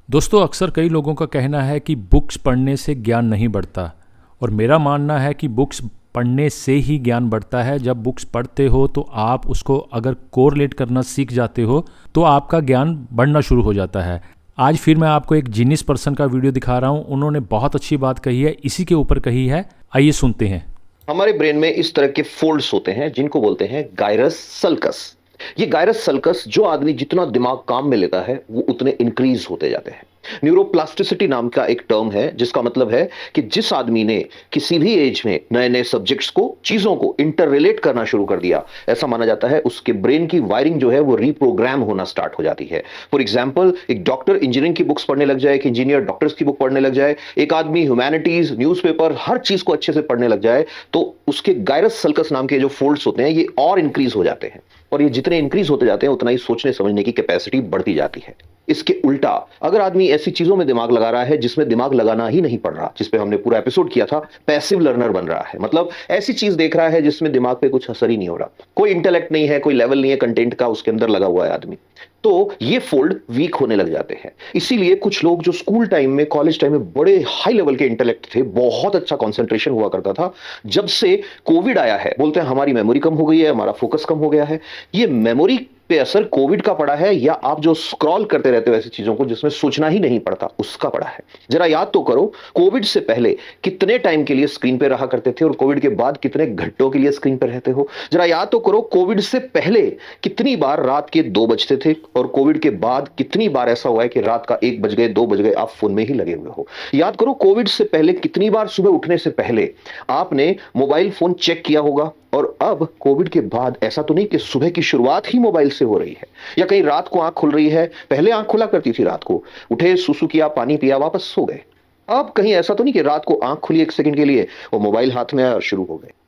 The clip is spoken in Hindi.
दोस्तों, अक्सर कई लोगों का कहना है कि बुक्स पढ़ने से ज्ञान नहीं बढ़ता। और मेरा मानना है कि बुक्स पढ़ने से ही ज्ञान बढ़ता है। जब बुक्स पढ़ते हो तो आप उसको अगर कोरिलेट करना सीख जाते हो तो आपका ज्ञान बढ़ना शुरू हो जाता है। आज फिर मैं आपको एक जीनियस पर्सन का वीडियो दिखा रहा हूँ। उन्होंने बहुत अच्छी बात कही है, इसी के ऊपर कही है। आइए सुनते हैं। हमारे ब्रेन में इस तरह के फोल्ड्स होते हैं जिनको बोलते हैं गायरस सल्कस। ये गायरस सल्कस जो आदमी जितना दिमाग काम में लेता है वो उतने इंक्रीज होते जाते हैं। न्यूरोप्लास्टिसिटी नाम का एक टर्म है जिसका मतलब है कि जिस आदमी ने किसी भी एज में नए नए सब्जेक्ट्स को चीजों को इंटर रिलेट करना शुरू कर दिया, ऐसा माना जाता है उसके ब्रेन की वायरिंग जो है वो रीप्रोग्राम होना स्टार्ट हो जाती है। फॉर एग्जाम्पल, एक डॉक्टर इंजीनियरिंग की बुक्स पढ़ने लग जाए, एक इंजीनियर डॉक्टर्स की बुक पढ़ने लग जाए, एक आदमी ह्यूमैनिटीज न्यूज़पेपर हर चीज को अच्छे से पढ़ने लग जाए तो उसके गायरस सल्कस नाम के जो फोल्ड्स होते हैं ये और इंक्रीज हो जाते हैं। और ये जितने इंक्रीज होते जाते हैं उतना ही सोचने समझने की कैपेसिटी बढ़ती जाती है। इसके उल्टा अगर आदमी ऐसी चीजों में दिमाग लगा रहा है जिसमें दिमाग लगाना ही नहीं पड़ रहा, जिस पे हमने पूरा एपिसोड किया था, पैसिव लर्नर बन रहा है, मतलब ऐसी चीज देख रहा है जिसमें दिमाग पे कुछ असर ही नहीं हो रहा, कोई इंटेलेक्ट नहीं है, कोई लेवल नहीं है कंटेंट का उसके अंदर लगा हुआ है आदमी, तो ये फोल्ड वीक होने लग जाते हैं। इसीलिए कुछ लोग जो स्कूल टाइम में कॉलेज टाइम में बड़े हाई लेवल के इंटेलेक्ट थे, बहुत अच्छा कंसंट्रेशन हुआ करता था, जब से कोविड आया है बोलते हैं हमारी मेमोरी कम हो गई है, हमारा फोकस कम हो गया है। ये मेमोरी पे असर कोविड का पड़ा है या आप जो स्क्रॉल करते रहते हो ऐसी चीजों को जिसमें सोचना ही नहीं पड़ता उसका पड़ा है? जरा याद तो करो, कोविड से पहले कितने टाइम के लिए स्क्रीन पे रहा करते थे और कोविड के बाद कितने घंटों के लिए स्क्रीन पे रहते हो? जरा याद तो करो, कोविड से पहले कितनी बार रात के 2 बजते थे और कोविड के बाद कितनी बार ऐसा हुआ है कि रात का 1 बज गए, 2 बज गए, आप फोन में ही लगे हुए हो? याद करो, कोविड से पहले कितनी बार सुबह उठने से पहले आपने मोबाइल फोन चेक किया होगा। और अब कोविड के बाद ऐसा तो नहीं कि सुबह की शुरुआत ही मोबाइल से हो रही है, या कहीं रात को आंख खुल रही है, पहले आंख खुला करती थी, रात को उठे, सुसु किया, पानी पिया, वापस सो गए। अब कहीं ऐसा तो नहीं कि रात को आंख खुली 1 सेकंड के लिए वो मोबाइल हाथ में आया और शुरू हो गए।